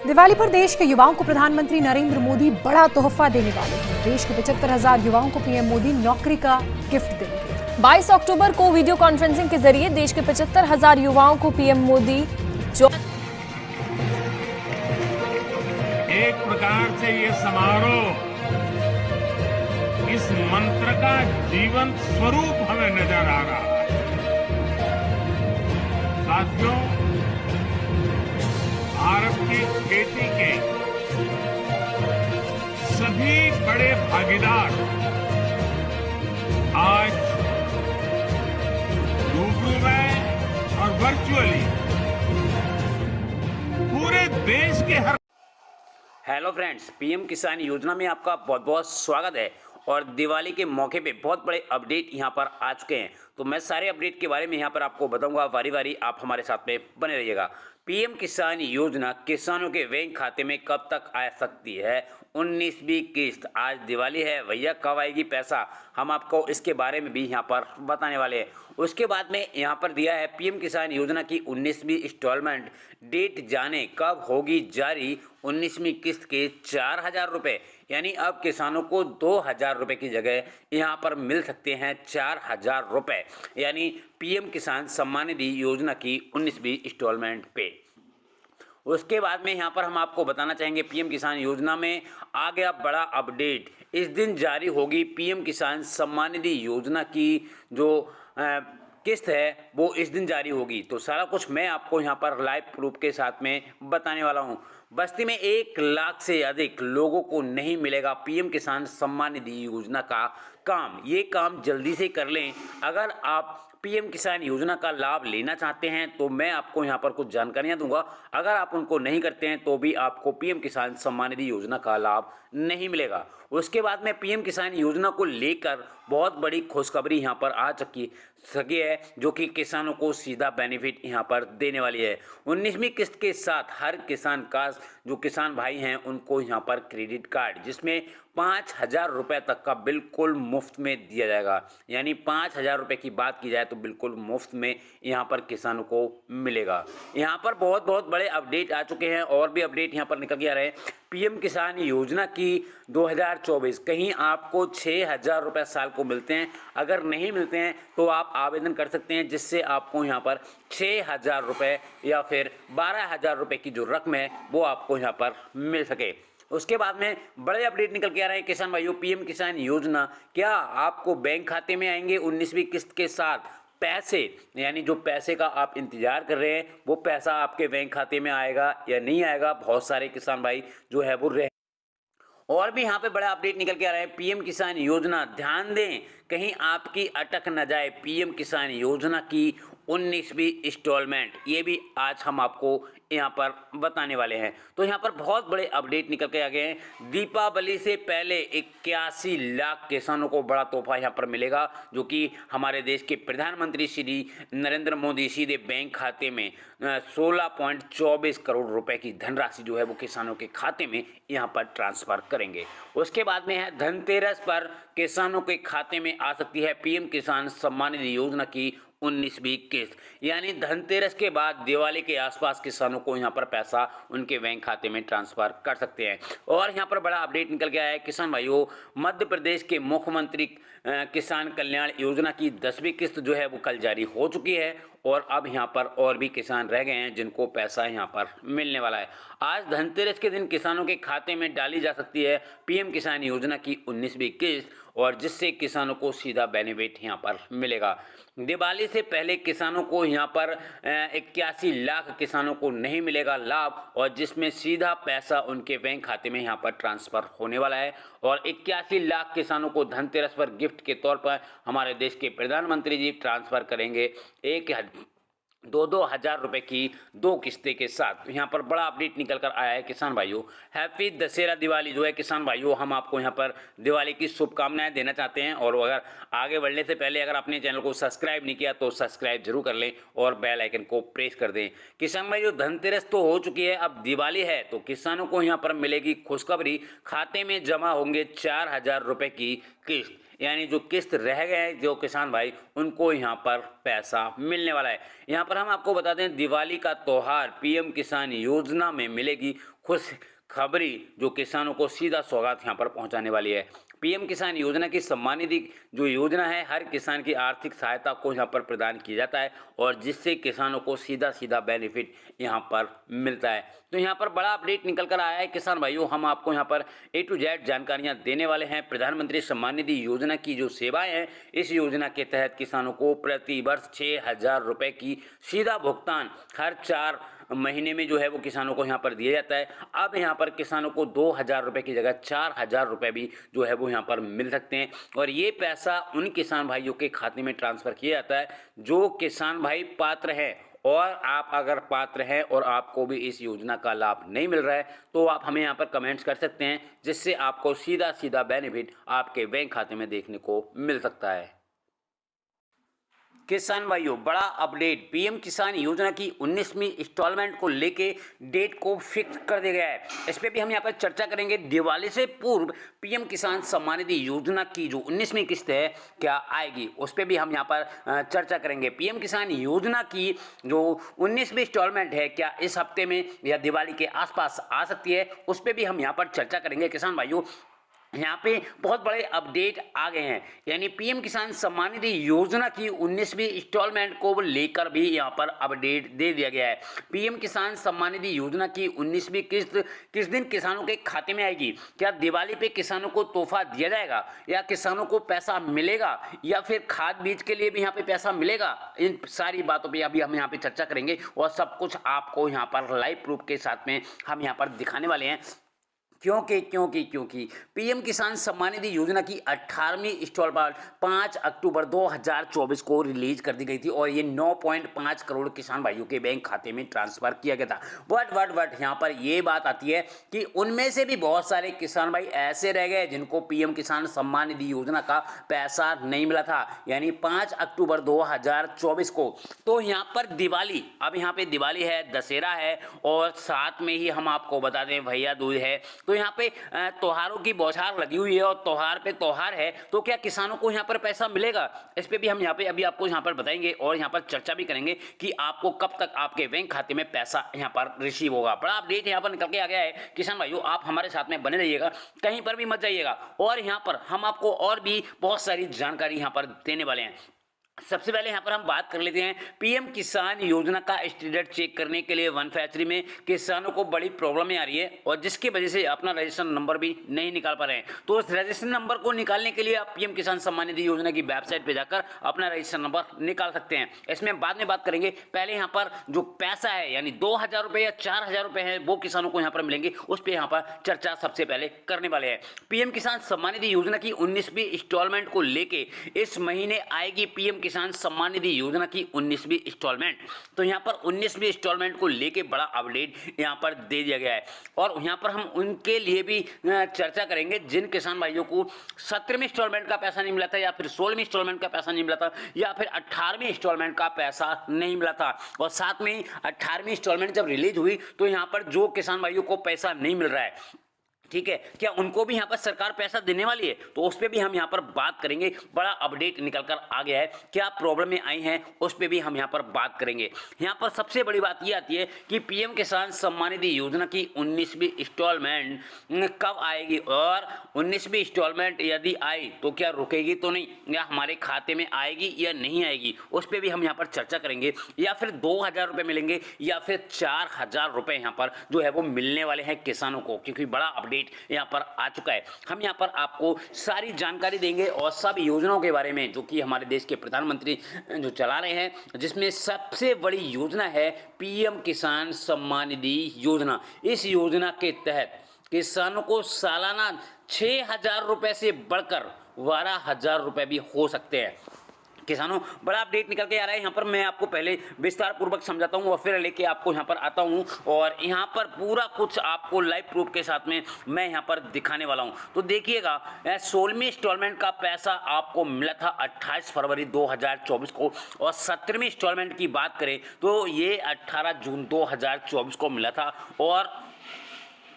दिवाली पर देश के युवाओं को प्रधानमंत्री नरेंद्र मोदी बड़ा तोहफा देने वाले हैं। देश के 75,000 युवाओं को पीएम मोदी नौकरी का गिफ्ट देंगे। 22 अक्टूबर को वीडियो कॉन्फ्रेंसिंग के जरिए देश के 75,000 युवाओं को पीएम मोदी एक प्रकार से ये समारोह इस मंत्र का जीवंत स्वरूप हमें नजर आ रहा है। साथियों, भारत की खेती के सभी बड़े भागीदार आज रूबरू में और वर्चुअली पूरे देश के हर हेलो फ्रेंड्स, पीएम किसान योजना में आपका बहुत बहुत स्वागत है। और दिवाली के मौके पे बहुत बड़े अपडेट यहां पर आ चुके हैं, तो मैं सारे अपडेट के बारे में यहां पर आपको बताऊंगा। बारी बारी आप हमारे साथ में बने रहिएगा। पीएम किसान योजना किसानों के बैंक खाते में कब तक आ सकती है? 19वीं किस्त। आज दिवाली है भैया, कब आएगी पैसा? हम आपको इसके बारे में भी यहाँ पर बताने वाले हैं। उसके बाद में यहाँ पर दिया है पीएम किसान योजना की 19वीं इंस्टॉलमेंट डेट जाने कब होगी जारी। 19वीं किस्त के 4,000 रुपये, यानी अब किसानों को 2,000 रुपये की जगह यहाँ पर मिल सकते हैं 4,000 रुपये, यानी पीएम किसान सम्मान निधि योजना की 19वीं इंस्टॉलमेंट पे। उसके बाद में यहाँ पर हम आपको बताना चाहेंगे पीएम किसान योजना में आ गया बड़ा अपडेट। इस दिन जारी होगी पीएम किसान सम्मान निधि योजना की जो किस्त है वो इस दिन जारी होगी। तो सारा कुछ मैं आपको यहाँ पर लाइव प्रूफ के साथ में बताने वाला हूँ। बस्ती में 1 लाख से अधिक लोगों को नहीं मिलेगा पीएम किसान सम्मान निधि योजना का काम। ये काम जल्दी से कर लें। अगर आप पीएम किसान योजना का लाभ लेना चाहते हैं तो मैं आपको यहाँ पर कुछ जानकारियाँ दूंगा। अगर आप उनको नहीं करते हैं तो भी आपको पीएम किसान सम्मान निधि योजना का लाभ नहीं मिलेगा। उसके बाद में पीएम किसान योजना को लेकर बहुत बड़ी खुशखबरी यहाँ पर आ सकी है, जो कि किसानों को सीधा बेनिफिट यहाँ पर देने वाली है। 19वीं किस्त के साथ हर किसान का जो किसान भाई हैं उनको यहाँ पर क्रेडिट कार्ड, जिसमें 5,000 रुपये तक का बिल्कुल मुफ्त में दिया जाएगा। यानी 5,000 रुपये की बात की जाए तो बिल्कुल मुफ्त में यहाँ पर किसानों को मिलेगा। यहाँ पर बहुत बहुत बड़े अपडेट आ चुके हैं और भी अपडेट यहाँ पर निकल के आ रहे हैं। पीएम किसान योजना की 2024 कहीं आपको 6,000 रुपये साल को मिलते हैं। अगर नहीं मिलते हैं तो आप आवेदन कर सकते हैं, जिससे आपको यहाँ पर 6,000 रुपये या फिर 12,000 रुपये की जो रकम है वो आपको यहाँ पर मिल सके। उसके बाद में बड़े अपडेट निकल के आ रहे हैं किसान भाइयों। पीएम किसान योजना क्या आपको बैंक खाते में आएंगे 19वीं किस्त के साथ पैसे, यानी जो पैसे का आप इंतजार कर रहे हैं वो पैसा आपके बैंक खाते में आएगा या नहीं आएगा? बहुत सारे किसान भाई जो है वो रहे। और भी यहाँ पे बड़ा अपडेट निकल के आ रहा है। पीएम किसान योजना, ध्यान दें कहीं आपकी अटक न जाए। पीएम किसान योजना की 19वीं इंस्टॉलमेंट, ये भी आज हम आपको यहाँ पर बताने वाले हैं। तो यहाँ पर बहुत बड़े अपडेट निकल के आ गए हैं। दीपावली से पहले 81 लाख किसानों को बड़ा तोहफा यहाँ पर मिलेगा, जो कि हमारे देश के प्रधानमंत्री श्री नरेंद्र मोदी सीधे बैंक खाते में 16.24 करोड़ रुपए की धनराशि जो है वो किसानों के खाते में यहाँ पर ट्रांसफर करेंगे। उसके बाद में है धनतेरस पर किसानों के खाते में आ सकती है पीएम किसान सम्मान निधि योजना की 19वीं किस्त, यानी धनतेरस के बाद दिवाली के आसपास किसानों को यहाँ पर पैसा उनके बैंक खाते में ट्रांसफर कर सकते हैं। और यहाँ पर बड़ा अपडेट निकल के आया है किसान भाइयों। मध्य प्रदेश के मुख्यमंत्री किसान कल्याण योजना की 10वीं किस्त जो है वो कल जारी हो चुकी है और अब यहाँ पर और भी किसान रह गए हैं जिनको पैसा यहाँ पर मिलने वाला है। आज धनतेरस के दिन किसानों के खाते में डाली जा सकती है पीएम किसान योजना की 19वीं किस्त, और जिससे किसानों को सीधा बेनिफिट यहाँ पर मिलेगा। दिवाली से पहले किसानों को यहाँ पर 81 लाख किसानों को नहीं मिलेगा लाभ, और जिसमें सीधा पैसा उनके बैंक खाते में यहाँ पर ट्रांसफ़र होने वाला है। और 81 लाख किसानों को धनतेरस पर गिफ्ट के तौर पर हमारे देश के प्रधानमंत्री जी ट्रांसफ़र करेंगे 2,000 रुपये की 2 किस्तें के साथ। यहाँ पर बड़ा अपडेट निकल कर आया है किसान भाइयों। हैप्पी दशहरा दिवाली जो है किसान भाइयों, हम आपको यहाँ पर दिवाली की शुभकामनाएं देना चाहते हैं। और अगर आगे बढ़ने से पहले अगर आपने चैनल को सब्सक्राइब नहीं किया तो सब्सक्राइब जरूर कर लें और बेल आइकन को प्रेस कर दें। किसान भाइयों, धनतेरस तो हो चुकी है, अब दिवाली है तो किसानों को यहाँ पर मिलेगी खुशखबरी। खाते में जमा होंगे 4,000 रुपये की किस्त, यानी जो किस्त रह गए हैं जो किसान भाई उनको यहाँ पर पैसा मिलने वाला है। यहाँ पर हम आपको बता दें दिवाली का त्यौहार पीएम किसान योजना में मिलेगी खुशखबरी जो किसानों को सीधा सौगात यहाँ पर पहुँचाने वाली है। पीएम किसान योजना की सम्मान निधि जो योजना है हर किसान की आर्थिक सहायता को यहाँ पर प्रदान किया जाता है और जिससे किसानों को सीधा सीधा बेनिफिट यहाँ पर मिलता है। तो यहाँ पर बड़ा अपडेट निकल कर आया है किसान भाइयों, हम आपको यहाँ पर A to Z जानकारियाँ देने वाले हैं। प्रधानमंत्री सम्मान निधि योजना की जो सेवाएं हैं, इस योजना के तहत किसानों को प्रति वर्ष 6,000 रुपये की सीधा भुगतान हर 4 महीने में जो है वो किसानों को यहाँ पर दिया जाता है। अब यहाँ पर किसानों को 2,000 रुपये की जगह 4,000 रुपये भी जो है वो यहाँ पर मिल सकते हैं और ये पैसा उन किसान भाइयों के खाते में ट्रांसफ़र किया जाता है जो किसान भाई पात्र हैं। और आप अगर पात्र हैं और आपको भी इस योजना का लाभ नहीं मिल रहा है तो आप हमें यहाँ पर कमेंट्स कर सकते हैं, जिससे आपको सीधा सीधा बेनिफिट आपके बैंक खाते में देखने को मिल सकता है। किसान भाइयों, बड़ा अपडेट, पीएम किसान योजना की 19वीं इंस्टॉलमेंट को लेके डेट को फिक्स कर दिया गया है। इस पर भी हम यहाँ पर चर्चा करेंगे। दिवाली से पूर्व पीएम किसान सम्मान निधि योजना की जो 19वीं किस्त है क्या आएगी, उस पर भी हम यहाँ पर चर्चा करेंगे। पीएम किसान योजना की जो 19वीं इंस्टॉलमेंट है क्या इस हफ्ते में या दिवाली के आसपास आ सकती है, उस पर भी हम यहाँ पर चर्चा करेंगे। किसान भाइयों, यहाँ पे बहुत बड़े अपडेट आ गए हैं, यानी पीएम किसान सम्मान निधि योजना की 19वीं इंस्टॉलमेंट को लेकर भी यहाँ पर अपडेट दे दिया गया है। पीएम किसान सम्मान निधि योजना की 19वीं किस्त किस दिन किसानों के खाते में आएगी, क्या दिवाली पे किसानों को तोहफा दिया जाएगा या किसानों को पैसा मिलेगा या फिर खाद बीज के लिए भी यहाँ पे पैसा मिलेगा, इन सारी बातों पर अभी हम यहाँ पे चर्चा करेंगे और सब कुछ आपको यहाँ पर लाइव प्रूफ के साथ में हम यहाँ पर दिखाने वाले हैं। क्योंकि पीएम किसान सम्मान निधि योजना की 18वीं इंस्टॉलमेंट 5 अक्टूबर 2024 को रिलीज कर दी गई थी और ये 9.5 करोड़ किसान भाइयों के बैंक खाते में ट्रांसफर किया गया था। बट यहाँ पर ये बात आती है कि उनमें से भी बहुत सारे किसान भाई ऐसे रह गए जिनको पीएम किसान सम्मान निधि योजना का पैसा नहीं मिला था, यानी 5 अक्टूबर 2024 को। तो यहाँ पर दिवाली, अब यहाँ पे दिवाली है, दशहरा है और साथ में ही हम आपको बता दें भैया दूज है। तो यहाँ पे त्योहारों की बौछार लगी हुई है और त्योहार पे त्योहार है, तो क्या किसानों को यहाँ पर पैसा मिलेगा, इस पे भी हम यहाँ पे अभी आपको यहाँ पर बताएंगे और यहाँ पर चर्चा भी करेंगे कि आपको कब तक आपके बैंक खाते में पैसा यहाँ पर रिसीव होगा। बड़ा अपडेट यहाँ पर निकल के आ गया है। किसान भाइयों, आप हमारे साथ में बने रहिएगा, कहीं पर भी मत जाइएगा और यहाँ पर हम आपको और भी बहुत सारी जानकारी यहाँ पर देने वाले हैं। सबसे पहले यहाँ पर हम बात कर लेते हैं पीएम किसान योजना का स्टेटस चेक करने के लिए वन फैक्ट्री में किसानों को बड़ी प्रॉब्लम आ रही है और जिसकी वजह से अपना रजिस्ट्रेशन नंबर भी नहीं निकाल पा रहे हैं। तो उस रजिस्ट्रेशन नंबर को निकालने के लिए आप पीएम किसान सम्मान निधि योजना की वेबसाइट पे जाकर अपना रजिस्ट्रेशन नंबर निकाल सकते हैं। इसमें बाद में बात करेंगे। पहले यहाँ पर जो पैसा है यानी 2,000 रुपये या 4,000 रुपये है वो किसानों को यहाँ पर मिलेंगे, उस पर यहाँ पर चर्चा सबसे पहले करने वाले हैं। पीएम किसान सम्मान निधि योजना की 19वीं इंस्टॉलमेंट को लेके इस महीने आएगी पीएम किसान सम्मान निधि योजना की 19वीं इंस्टॉलमेंट। तो यहाँ पर 19वीं इंस्टॉलमेंट को लेके बड़ा अपडेट यहाँ पर दे दिया गया है और यहाँ पर हम उनके लिए भी चर्चा करेंगे जिन किसान भाइयों को 17वीं इंस्टॉलमेंट का पैसा नहीं मिला था या फिर 16वीं इंस्टॉलमेंट का पैसा नहीं मिला था या फिर 18वीं इंस्टॉलमेंट का पैसा नहीं मिला था। और साथ में 18वीं इंस्टॉलमेंट जब रिलीज हुई तो यहाँ पर जो किसान भाइयों को पैसा नहीं मिल रहा है, ठीक है, क्या उनको भी यहाँ पर सरकार पैसा देने वाली है, तो उस पर भी हम यहाँ पर बात करेंगे। बड़ा अपडेट निकल कर आ गया है, क्या प्रॉब्लम आई हैं उस पर भी हम यहाँ पर बात करेंगे। यहाँ पर सबसे बड़ी बात ये आती है कि पीएम किसान सम्मान निधि योजना की 19वीं इंस्टॉलमेंट कब आएगी और 19वीं इंस्टॉलमेंट यदि आई तो क्या रुकेगी तो नहीं, या हमारे खाते में आएगी या नहीं आएगी, उस पर भी हम यहाँ पर चर्चा करेंगे। या फिर 2,000 रुपये मिलेंगे या फिर 4,000 रुपये यहाँ पर जो है वो मिलने वाले हैं किसानों को, क्योंकि बड़ा अपडेट यहाँ पर आ चुका है। हम यहाँ पर आपको सारी जानकारी देंगे और सब योजनाओं के बारे में जो कि हमारे देश के प्रधानमंत्री जो चला रहे हैं, जिसमें सबसे बड़ी योजना है पीएम किसान सम्मान निधि योजना। इस योजना के तहत किसानों को सालाना 6,000 रुपये से बढ़कर 12,000 रुपये भी हो सकते हैं। किसानों, बड़ा अपडेट निकल के आ रहा है। यहाँ पर मैं आपको पहले विस्तार पूर्वक समझाता हूँ और फिर लेके आपको यहाँ पर आता हूँ और यहाँ पर पूरा कुछ आपको लाइव प्रूफ के साथ में मैं यहाँ पर दिखाने वाला हूँ। तो देखिएगा, 16वीं इंस्टॉलमेंट का पैसा आपको मिला था 28 फरवरी 2024 को और 17वीं इंस्टॉलमेंट की बात करें तो ये 18 जून 2024 को मिला था और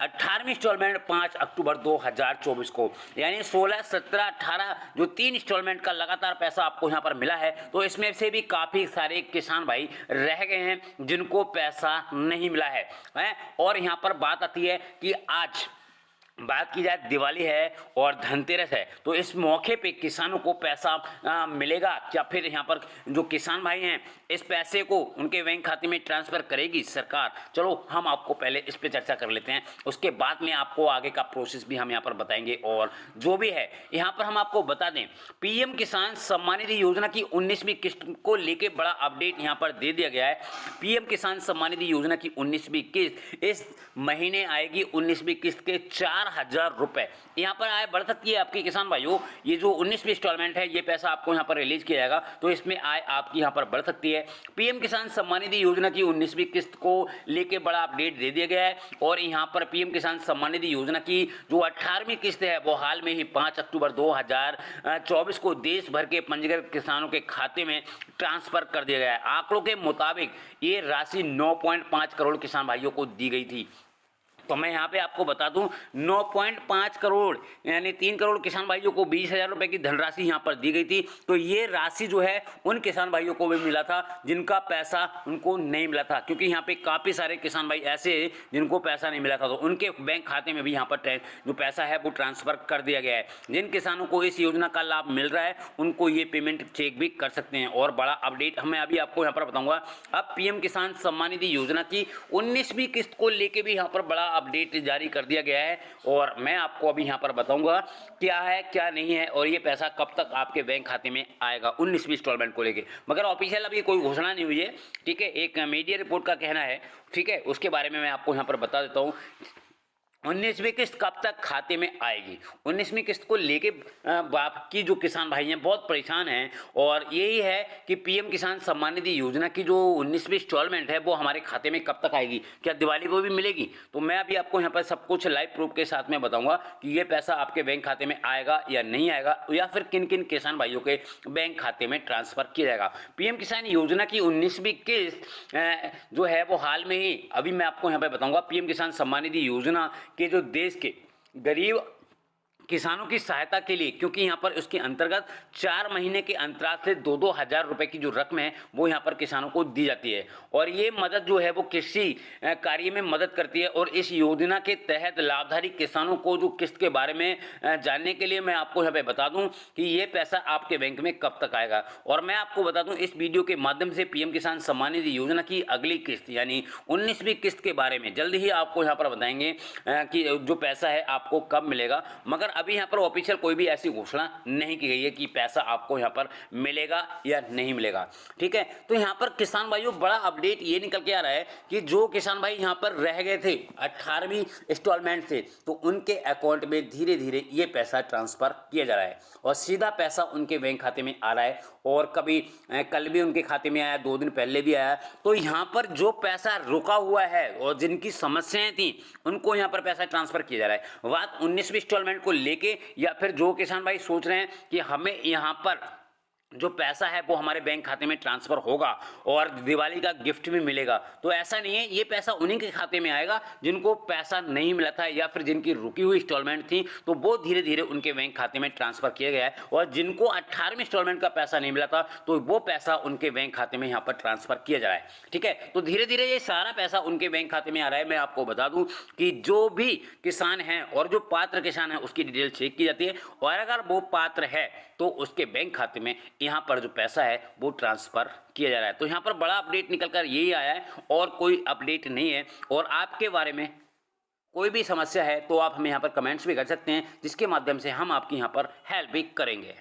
18वीं इंस्टॉलमेंट 5 अक्टूबर 2024 को, यानी 16, 17, 18 जो 3 इंस्टॉलमेंट का लगातार पैसा आपको यहाँ पर मिला है। तो इसमें से भी काफ़ी सारे किसान भाई रह गए हैं जिनको पैसा नहीं मिला है। और यहाँ पर बात आती है कि आज बात की जाए, दिवाली है और धनतेरस है, तो इस मौके पे किसानों को पैसा मिलेगा या फिर यहाँ पर जो किसान भाई हैं इस पैसे को उनके बैंक खाते में ट्रांसफ़र करेगी सरकार? चलो हम आपको पहले इस पे चर्चा कर लेते हैं, उसके बाद में आपको आगे का प्रोसेस भी हम यहाँ पर बताएंगे। और जो भी है यहाँ पर हम आपको बता दें, पीएम किसान सम्मान निधि योजना की 19वीं किस्त को लेके बड़ा अपडेट यहाँ पर दे दिया गया है। पीएम किसान सम्मान निधि योजना की 19वीं किस्त इस महीने आएगी। 19वीं किस्त के 4,000 रुपए यहाँ पर आय बढ़ सकती है आपके किसान भाइयों। ये जो 19वीं इंस्टॉलमेंट है ये पैसा आपको यहाँ पर रिलीज किया जाएगा, तो इसमें आय आपकी यहाँ पर बढ़ सकती है। पीएम किसान सम्मान निधि योजना की 19वीं किस्त को लेके बड़ा अपडेट दे दिया गया है। और यहाँ पर पीएम किसान सम्मान निधि योजना की जो 18वीं किस्त है वो हाल में ही 5 अक्टूबर 2024 को देश भर के पंजीकृत किसानों के खाते में ट्रांसफर कर दिया गया है। आंकड़ों के मुताबिक ये राशि 9.5 करोड़ किसान भाइयों को दी गई थी। तो मैं यहाँ पे आपको बता दूं 9.5 करोड़ यानी 3 करोड़ किसान भाइयों को 20,000 रुपए की धनराशि यहाँ पर दी गई थी। तो ये राशि जो है उन किसान भाइयों को भी मिला था जिनका पैसा उनको नहीं मिला था, क्योंकि यहाँ पे काफ़ी सारे किसान भाई ऐसे हैं जिनको पैसा नहीं मिला था, तो उनके बैंक खाते में भी यहाँ पर जो पैसा है वो ट्रांसफ़र कर दिया गया है। जिन किसानों को इस योजना का लाभ मिल रहा है उनको ये पेमेंट चेक भी कर सकते हैं। और बड़ा अपडेट मैं अभी आपको यहाँ पर बताऊँगा। अब पीएम किसान सम्मान निधि योजना की 19वीं किस्त को लेकर भी यहाँ पर बड़ा अपडेट जारी कर दिया गया है और मैं आपको अभी यहाँ पर बताऊंगा क्या है क्या नहीं है और ये पैसा कब तक आपके बैंक खाते में आएगा 19वीं इंस्टॉलमेंट को लेके। मगर ऑफिशियल अभी कोई घोषणा नहीं हुई है, ठीक है, एक मीडिया रिपोर्ट का कहना है, ठीक है, उसके बारे में मैं आपको यहाँ पर बता देता हूँ। 19वीं किस्त कब तक खाते में आएगी? 19वीं किस्त को लेके बाकी जो किसान भाई हैं बहुत परेशान हैं और यही है कि पीएम किसान सम्मान निधि योजना की जो 19वीं इंस्टॉलमेंट है वो हमारे खाते में कब तक आएगी, क्या दिवाली को भी मिलेगी? तो मैं अभी आपको यहाँ पर सब कुछ लाइव प्रूफ के साथ में बताऊंगा कि ये पैसा आपके बैंक खाते में आएगा या नहीं आएगा, या फिर किन किन किसान भाइयों के बैंक खाते में ट्रांसफर किया जाएगा। पीएम किसान योजना की 19वीं किस्त जो है वो हाल में ही अभी मैं आपको यहाँ पर बताऊंगा। पीएम किसान सम्मान निधि योजना के जो देश के गरीब किसानों की सहायता के लिए, क्योंकि यहाँ पर उसके अंतर्गत 4 महीने के अंतराल से 2-2 हज़ार रुपए की जो रकम है वो यहाँ पर किसानों को दी जाती है और ये मदद जो है वो कृषि कार्य में मदद करती है। और इस योजना के तहत लाभधारी किसानों को जो किस्त के बारे में जानने के लिए मैं आपको यहाँ पे बता दूँ कि ये पैसा आपके बैंक में कब तक आएगा। और मैं आपको बता दूँ इस वीडियो के माध्यम से पीएम किसान सम्मान निधि योजना की अगली किस्त यानी 19वीं किस्त के बारे में जल्द ही आपको यहाँ पर बताएंगे कि जो पैसा है आपको कब मिलेगा। मगर अभी यहाँ पर ऑफिशियल कोई भी ऐसी घोषणा नहीं की गई है कि पैसा आपको यहाँ पर मिलेगा या नहीं मिलेगा, ठीक है। तो यहाँ पर किसान भाइयों बड़ा अपडेट ये निकल के आ रहा है कि जो किसान भाई यहाँ पर रह गए थे 18वीं इंस्टॉलमेंट से, तो उनके अकाउंट में धीरे धीरे ये पैसा ट्रांसफर किया जा रहा है और सीधा पैसा उनके बैंक खाते में आ रहा है। और कभी कल भी उनके खाते में आया, 2 दिन पहले भी आया। तो यहाँ पर जो पैसा रुका हुआ है और जिनकी समस्याएं थी उनको यहाँ पर पैसा ट्रांसफर किया जा रहा है। बात 19वीं इंस्टॉलमेंट को लेके या फिर जो किसान भाई सोच रहे हैं कि हमें यहाँ पर जो पैसा है वो हमारे बैंक खाते में ट्रांसफर होगा और दिवाली का गिफ्ट भी मिलेगा, तो ऐसा नहीं है। ये पैसा उन्हीं के खाते में आएगा जिनको पैसा नहीं मिला था या फिर जिनकी रुकी हुई इंस्टॉलमेंट थी, तो वो धीरे धीरे उनके बैंक खाते में ट्रांसफर किया गया है। और जिनको 18वीं इंस्टॉलमेंट का पैसा नहीं मिला था तो वो पैसा उनके बैंक खाते में यहाँ पर ट्रांसफर किया जा रहा है, ठीक है। तो धीरे धीरे ये सारा पैसा उनके बैंक खाते में आ रहा है। मैं आपको बता दूं कि जो भी किसान हैं और जो पात्र किसान है उसकी डिटेल चेक की जाती है और अगर वो पात्र है तो उसके बैंक खाते में यहाँ पर जो पैसा है वो ट्रांसफर किया जा रहा है। तो यहाँ पर बड़ा अपडेट निकल कर यही आया है और कोई अपडेट नहीं है। और आपके बारे में कोई भी समस्या है तो आप हमें यहाँ पर कमेंट्स भी कर सकते हैं, जिसके माध्यम से हम आपकी यहाँ पर हेल्प भी करेंगे।